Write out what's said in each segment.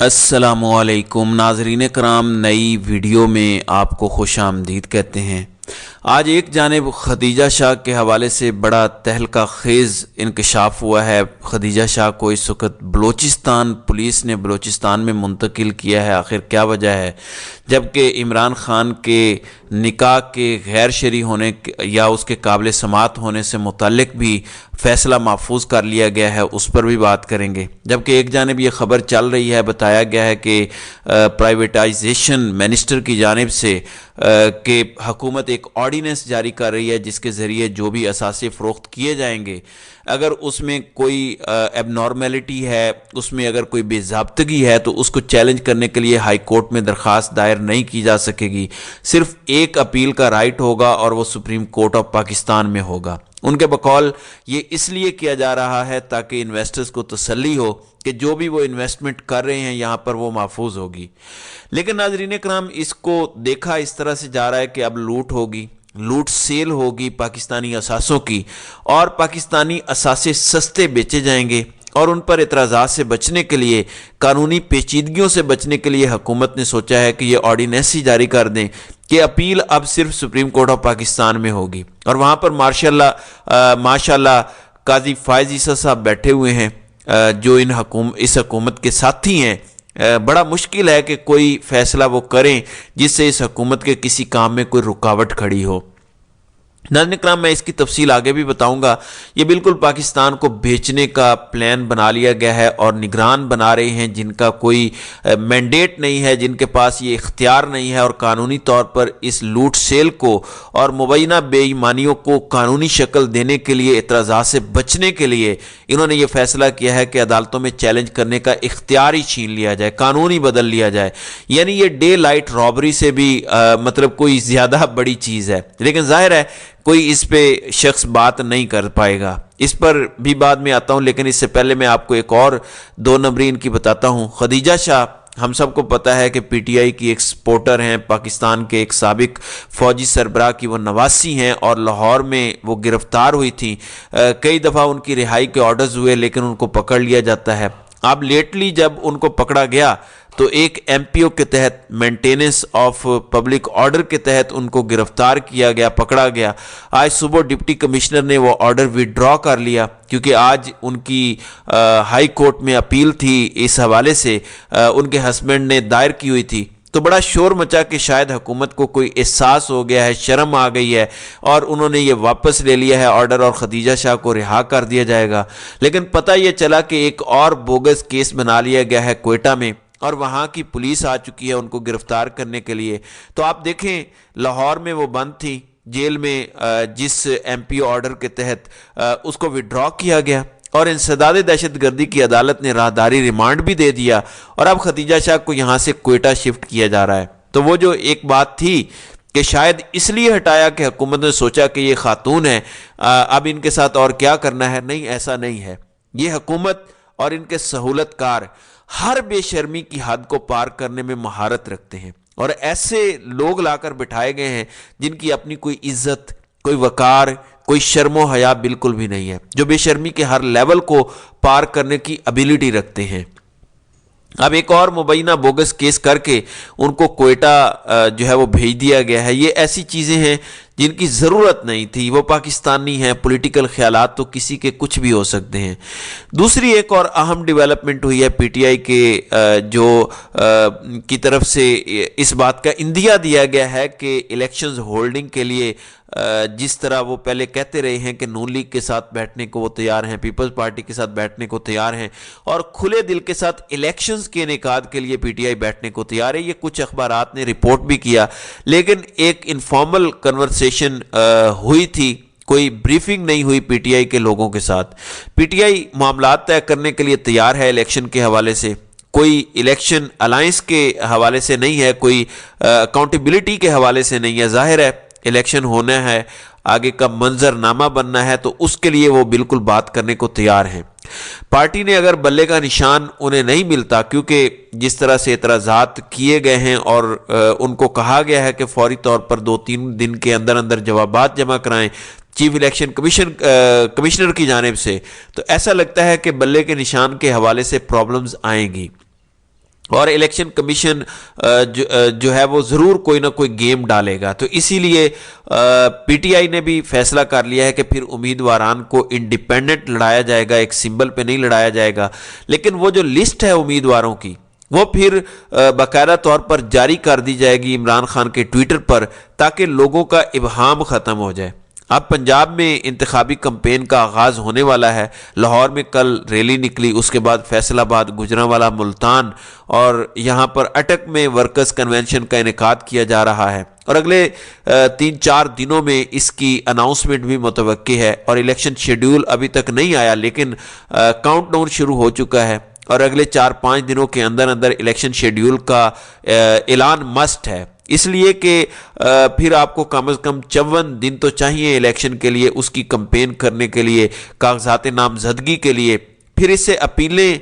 السلام علیکم ناظرین کرام، نئی ویڈیو میں آپ کو خوش آمدید کہتے ہیں۔ آج ایک جانب خدیجہ شاہ کے حوالے سے بڑا تہلکہ خیز انکشاف ہوا ہے۔ خدیجہ شاہ کو اس وقت بلوچستان پولیس نے بلوچستان میں منتقل کیا ہے۔ آخر کیا وجہ ہے؟ جبکہ عمران خان کے نکاح کے غیر شرعی ہونے یا اس کے قابل سماعت ہونے سے متعلق بھی فیصلہ محفوظ کر لیا گیا ہے، اس پر بھی بات کریں گے۔ جبکہ ایک جانب یہ خبر چل رہی ہے، بتایا گیا ہے کہ پرائیویٹائزیشن منسٹر کی جانب سے کہ حکومت ایک آرڈیننس جاری کر رہی ہے جس کے ذریعے جو بھی اثاثے فروخت کیے جائیں گے، اگر اس میں کوئی ایب نارمیلٹی ہے، اس میں اگر کوئی بے ضابطگی ہے تو اس کو چیلنج کرنے کے لیے ہائی کورٹ میں درخواست دائر نہیں کی جا سکے گی۔ صرف ایک اپیل کا رائٹ ہوگا اور وہ سپریم کورٹ آف پاکستان میں ہوگا۔ ان کے بقول یہ اس لیے کیا جا رہا ہے تاکہ انویسٹرز کو تسلی ہو کہ جو بھی وہ انویسٹمنٹ کر رہے ہیں یہاں پر وہ محفوظ ہوگی۔ لیکن ناظرین کرام، اس کو دیکھا اس طرح سے جا رہا ہے کہ اب لوٹ ہوگی، لوٹ سیل ہوگی پاکستانی اثاثوں کی، اور پاکستانی اثاثے سستے بیچے جائیں گے، اور ان پر اعتراضات سے بچنے کے لیے، قانونی پیچیدگیوں سے بچنے کے لیے حکومت نے سوچا ہے کہ یہ آرڈیننس ہی جاری کر دیں کہ اپیل اب صرف سپریم کورٹ آف پاکستان میں ہوگی۔ اور وہاں پر ماشاءاللہ قاضی فائز عیسیٰ صاحب بیٹھے ہوئے ہیں جو اس حکومت کے ساتھی ہیں۔ بڑا مشکل ہے کہ کوئی فیصلہ وہ کریں جس سے اس حکومت کے کسی کام میں کوئی رکاوٹ کھڑی ہو۔ ناظرین کرام، میں اس کی تفصیل آگے بھی بتاؤں گا۔ یہ بالکل پاکستان کو بیچنے کا پلان بنا لیا گیا ہے، اور نگران بنا رہے ہیں جن کا کوئی مینڈیٹ نہیں ہے، جن کے پاس یہ اختیار نہیں ہے، اور قانونی طور پر اس لوٹ سیل کو اور مبینہ بے ایمانیوں کو قانونی شکل دینے کے لیے، اعتراضات سے بچنے کے لیے انہوں نے یہ فیصلہ کیا ہے کہ عدالتوں میں چیلنج کرنے کا اختیار ہی چھین لیا جائے، قانون ہی بدل لیا جائے۔ یعنی یہ ڈے لائٹ رابری سے بھی کوئی زیادہ بڑی چیز ہے، لیکن ظاہر ہے کوئی اس پہ شخص بات نہیں کر پائے گا۔ اس پر بھی بعد میں آتا ہوں، لیکن اس سے پہلے میں آپ کو ایک اور دو نمبری ان کی بتاتا ہوں۔ خدیجہ شاہ ہم سب کو پتہ ہے کہ پی ٹی آئی کی ایک سپورٹر ہیں، پاکستان کے ایک سابق فوجی سربراہ کی وہ نواسی ہیں، اور لاہور میں وہ گرفتار ہوئی تھیں۔ کئی دفعہ ان کی رہائی کے آرڈرز ہوئے، لیکن ان کو پکڑ لیا جاتا ہے۔ اب لیٹلی جب ان کو پکڑا گیا تو ایک ایم پی او کے تحت، مینٹیننس آف پبلک آرڈر کے تحت ان کو گرفتار کیا گیا، پکڑا گیا۔ آج صبح ڈپٹی کمشنر نے وہ آرڈر وڈرا کر لیا، کیونکہ آج ان کی ہائی کورٹ میں اپیل تھی، اس حوالے سے ان کے ہسبینڈ نے دائر کی ہوئی تھی۔ تو بڑا شور مچا کہ شاید حکومت کو کوئی احساس ہو گیا ہے، شرم آ گئی ہے، اور انہوں نے یہ واپس لے لیا ہے آرڈر، اور خدیجہ شاہ کو رہا کر دیا جائے گا۔ لیکن پتہ یہ چلا کہ ایک اور بوگس کیس بنا لیا گیا ہے کوئٹہ میں، اور وہاں کی پولیس آ چکی ہے ان کو گرفتار کرنے کے لیے۔ تو آپ دیکھیں، لاہور میں وہ بند تھی جیل میں، جس ایم پی او آرڈر کے تحت اس کو وڈرا کیا گیا، اور انسداد دہشت گردی کی عدالت نے راہداری ریمانڈ بھی دے دیا، اور اب خدیجہ شاہ کو یہاں سے کوئٹہ شفٹ کیا جا رہا ہے۔ تو وہ جو ایک بات تھی کہ شاید اس لیے ہٹایا کہ حکومت نے سوچا کہ یہ خاتون ہے، اب ان کے ساتھ اور کیا کرنا ہے، نہیں، ایسا نہیں ہے۔ یہ حکومت اور ان کے سہولت کار ہر بے شرمی کی حد کو پار کرنے میں مہارت رکھتے ہیں، اور ایسے لوگ لا کر بٹھائے گئے ہیں جن کی اپنی کوئی عزت، کوئی وقار، کوئی شرم و حیا بالکل بھی نہیں ہے، جو بے شرمی کے ہر لیول کو پار کرنے کی ابیلٹی رکھتے ہیں۔ اب ایک اور مبینہ بوگس کیس کر کے ان کو کوئٹہ جو ہے وہ بھیج دیا گیا ہے۔ یہ ایسی چیزیں ہیں جن کی ضرورت نہیں تھی۔ وہ پاکستانی ہیں، پولیٹیکل خیالات تو کسی کے کچھ بھی ہو سکتے ہیں۔ دوسری ایک اور اہم ڈیولپمنٹ ہوئی ہے پی ٹی آئی کے کی طرف سے اس بات کا اندیا دیا گیا ہے کہ الیکشنز ہولڈنگ کے لیے جس طرح وہ پہلے کہتے رہے ہیں کہ نون لیگ کے ساتھ بیٹھنے کو وہ تیار ہیں، پیپلز پارٹی کے ساتھ بیٹھنے کو تیار ہیں، اور کھلے دل کے ساتھ الیکشنز کے انعقاد کے لیے پی ٹی آئی بیٹھنے کو تیار ہے۔ یہ کچھ اخبارات نے رپورٹ بھی کیا، لیکن ایک انفارمل کنورسیشن ہوئی تھی، کوئی بریفنگ نہیں ہوئی پی ٹی آئی کے لوگوں کے ساتھ۔ پی ٹی آئی معاملات طے کرنے کے لیے تیار ہے الیکشن کے حوالے سے، کوئی الیکشن الائنس کے حوالے سے نہیں ہے، کوئی اکاؤنٹیبلٹی کے حوالے سے نہیں ہے۔ ظاہر ہے الیکشن ہونا ہے، آگے کا منظر نامہ بننا ہے، تو اس کے لیے وہ بالکل بات کرنے کو تیار ہیں۔ پارٹی نے اگر بلے کا نشان انہیں نہیں ملتا، کیونکہ جس طرح سے اعتراضات کیے گئے ہیں اور ان کو کہا گیا ہے کہ فوری طور پر 2-3 دن کے اندر اندر جوابات جمع کرائیں چیف الیکشن کمشنر کی جانب سے، تو ایسا لگتا ہے کہ بلے کے نشان کے حوالے سے پرابلمز آئیں گی۔ اور الیکشن کمیشن جو ہے وہ ضرور کوئی نہ کوئی گیم ڈالے گا. تو اسی لیے پی ٹی آئی نے بھی فیصلہ کر لیا ہے کہ پھر امیدواران کو انڈیپینڈنٹ لڑایا جائے گا, ایک سمبل پہ نہیں لڑایا جائے گا, لیکن وہ جو لسٹ ہے امیدواروں کی وہ پھر باقاعدہ طور پر جاری کر دی جائے گی عمران خان کے ٹویٹر پر, تاکہ لوگوں کا ابہام ختم ہو جائے. اب پنجاب میں انتخابی کمپین کا آغاز ہونے والا ہے. لاہور میں کل ریلی نکلی, اس کے بعد فیصل آباد, گوجرانوالہ, ملتان اور یہاں پر اٹک میں ورکرز کنونشن کا انعقاد کیا جا رہا ہے, اور اگلے 3-4 دنوں میں اس کی اناؤنسمنٹ بھی متوقع ہے. اور الیکشن شیڈیول ابھی تک نہیں آیا, لیکن کاؤنٹ ڈاؤن شروع ہو چکا ہے, اور اگلے 4-5 دنوں کے اندر الیکشن شیڈیول کا اعلان مسٹ ہے. اس لیے کہ پھر آپ کو کم از کم 54 دن تو چاہیے الیکشن کے لیے, اس کی کمپین کرنے کے لیے, کاغذات نامزدگی کے لیے. پھر اس سے اپیلیں,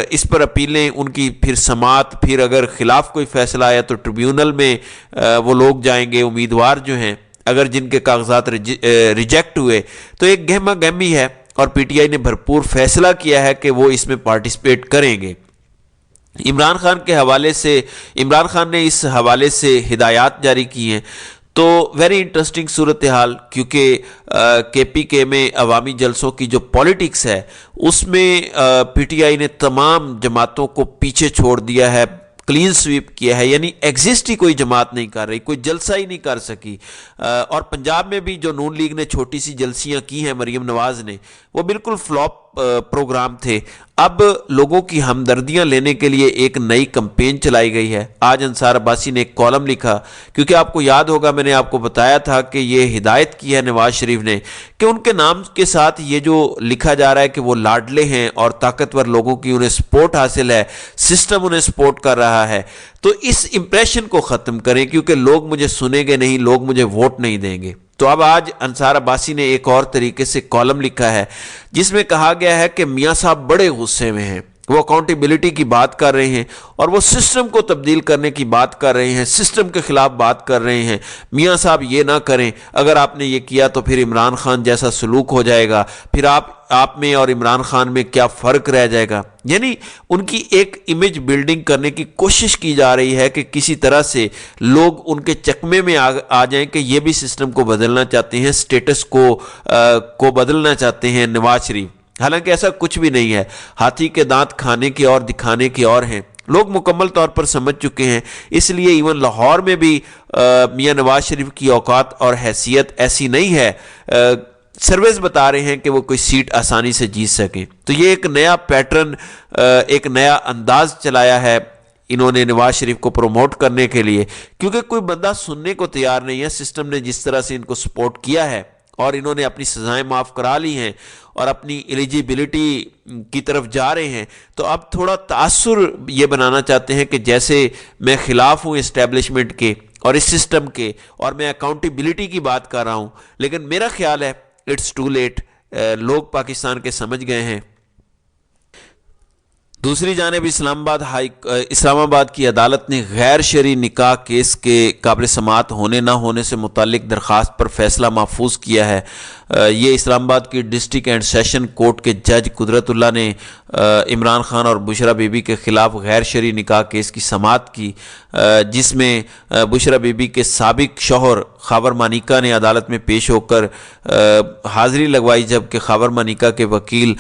اس پر اپیلیں, ان کی پھر سماعت, پھر اگر خلاف کوئی فیصلہ آیا تو ٹریبیونل میں وہ لوگ جائیں گے, امیدوار جو ہیں اگر جن کے کاغذات ریجیکٹ ہوئے. تو ایک گہما گہمی ہے, اور پی ٹی آئی نے بھرپور فیصلہ کیا ہے کہ وہ اس میں پارٹیسپیٹ کریں گے. عمران خان نے اس حوالے سے ہدایات جاری کی ہیں. تو ویری انٹرسٹنگ صورتحال, کیونکہ کے پی کے میں عوامی جلسوں کی جو پولیٹکس ہے اس میں پی ٹی آئی نے تمام جماعتوں کو پیچھے چھوڑ دیا ہے, کلین سویپ کیا ہے, یعنی ایگزسٹ ہی کوئی جماعت نہیں کر رہی, کوئی جلسہ ہی نہیں کر سکی. اور پنجاب میں بھی جو نون لیگ نے چھوٹی سی جلسیاں کی ہیں مریم نواز نے, وہ بالکل فلاپ پروگرام تھے. اب لوگوں کی ہمدردیاں لینے کے لیے ایک نئی کمپین چلائی گئی ہے. آج انصار عباسی نے ایک کالم لکھا, کیونکہ آپ کو یاد ہوگا میں نے آپ کو بتایا تھا کہ یہ ہدایت کی ہے نواز شریف نے کہ ان کے نام کے ساتھ یہ جو لکھا جا رہا ہے کہ وہ لاڈلے ہیں اور طاقتور لوگوں کی انہیں سپورٹ حاصل ہے, سسٹم انہیں سپورٹ کر رہا ہے, تو اس امپریشن کو ختم کریں, کیونکہ لوگ مجھے سنیں گے نہیں, لوگ مجھے ووٹ نہیں دیں گے. تو اب آج انصار عباسی نے ایک اور طریقے سے کالم لکھا ہے جس میں کہا گیا ہے کہ میاں صاحب بڑے غصے میں ہیں, وہ اکاؤنٹیبلٹی کی بات کر رہے ہیں اور وہ سسٹم کو تبدیل کرنے کی بات کر رہے ہیں, سسٹم کے خلاف بات کر رہے ہیں. میاں صاحب یہ نہ کریں, اگر آپ نے یہ کیا تو پھر عمران خان جیسا سلوک ہو جائے گا, پھر آپ میں اور عمران خان میں کیا فرق رہ جائے گا. یعنی ان کی ایک امیج بلڈنگ کرنے کی کوشش کی جا رہی ہے کہ کسی طرح سے لوگ ان کے چکمے میں آ جائیں کہ یہ بھی سسٹم کو بدلنا چاہتے ہیں, سٹیٹس کو بدلنا چاہتے ہیں نواز شریف. حالانکہ ایسا کچھ بھی نہیں ہے. ہاتھی کے دانت کھانے کے اور دکھانے کے اور ہیں. لوگ مکمل طور پر سمجھ چکے ہیں. اس لیے ایون لاہور میں بھی میاں نواز شریف کی اوقات اور حیثیت ایسی نہیں ہے. سرویز بتا رہے ہیں کہ وہ کوئی سیٹ آسانی سے جیت سکیں. تو یہ ایک نیا پیٹرن, ایک نیا انداز چلایا ہے انہوں نے نواز شریف کو پروموٹ کرنے کے لیے, کیونکہ کوئی بندہ سننے کو تیار نہیں ہے. سسٹم نے جس طرح سے ان کو سپورٹ کیا ہے اور انہوں نے اپنی سزائیں معاف کرا لی ہیں اور اپنی ایلیجیبلٹی کی طرف جا رہے ہیں, تو اب تھوڑا تاثر یہ بنانا چاہتے ہیں کہ جیسے میں خلاف ہوں اسٹیبلشمنٹ کے اور اس سسٹم کے, اور میں اکاؤنٹیبلٹی کی بات کر رہا ہوں. لیکن میرا خیال ہے اٹس ٹو لیٹ, لوگ پاکستان کے سمجھ گئے ہیں. دوسری جانب اسلام آباد کی عدالت نے غیر شرعی نکاح کیس کے قابل سماعت ہونے نہ ہونے سے متعلق درخواست پر فیصلہ محفوظ کیا ہے. یہ اسلام آباد کی ڈسٹرکٹ اینڈ سیشن کورٹ کے جج قدرت اللہ نے عمران خان اور بشرا بی بی کے خلاف غیر شرعی نکاح کیس کی سماعت کی, جس میں بشرا بی بی کے سابق شوہر خاور مانیکا نے عدالت میں پیش ہو کر حاضری لگوائی, جبکہ خاور مانیکا کے وکیل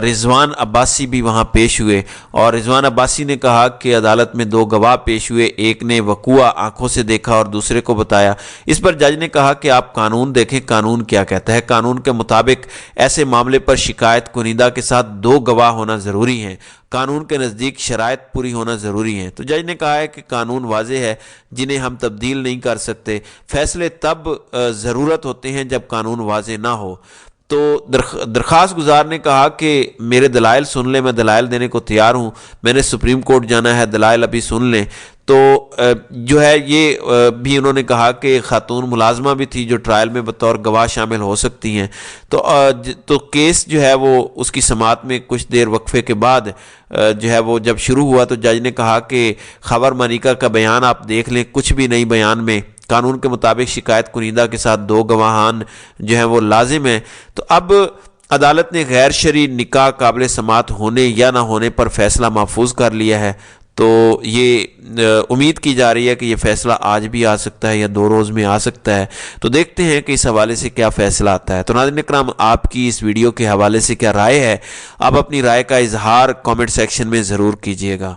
رضوان عباسی بھی وہاں پیش ہوئے. اور رضوان عباسی نے کہا کہ عدالت میں 2 گواہ پیش ہوئے, ایک نے وقوع آنکھوں سے دیکھا اور دوسرے کو بتایا. اس پر جج نے کہا کہ آپ قانون دیکھیں, قانون کیا کہتا ہے. قانون کے مطابق ایسے معاملے پر شکایت کنندہ کے ساتھ 2 گواہ ہونا ضروری ہیں. قانون کے نزدیک شرائط پوری ہونا ضروری ہیں. تو جج نے کہا ہے کہ قانون واضح ہے جنہیں ہم تبدیل نہیں کر سکتے. فیصلے تب ضرورت ہوتے ہیں جب قانون واضح نہ ہو. تو درخواست گزار نے کہا کہ میرے دلائل سن لیں, میں دلائل دینے کو تیار ہوں, میں نے سپریم کورٹ جانا ہے, دلائل ابھی سن لیں. تو جو ہے یہ بھی انہوں نے کہا کہ خاتون ملازمہ بھی تھی جو ٹرائل میں بطور گواہ شامل ہو سکتی ہیں. تو کیس جو ہے وہ اس کی سماعت میں کچھ دیر وقفے کے بعد جو ہے وہ جب شروع ہوا تو جج نے کہا کہ خاور مانیکا کا بیان آپ دیکھ لیں, کچھ بھی نہیں بیان میں. قانون کے مطابق شکایت کنندہ کے ساتھ 2 گواہان جو ہیں وہ لازم ہیں. تو اب عدالت نے غیر شرعی نکاح قابل سماعت ہونے یا نہ ہونے پر فیصلہ محفوظ کر لیا ہے. تو یہ امید کی جا رہی ہے کہ یہ فیصلہ آج بھی آ سکتا ہے یا 2 روز میں آ سکتا ہے، تو دیکھتے ہیں کہ اس حوالے سے کیا فیصلہ آتا ہے۔ تو ناظرین کرام، آپ کی اس ویڈیو کے حوالے سے کیا رائے ہے؟ آپ اپنی رائے کا اظہار کامنٹ سیکشن میں ضرور کیجیے گا۔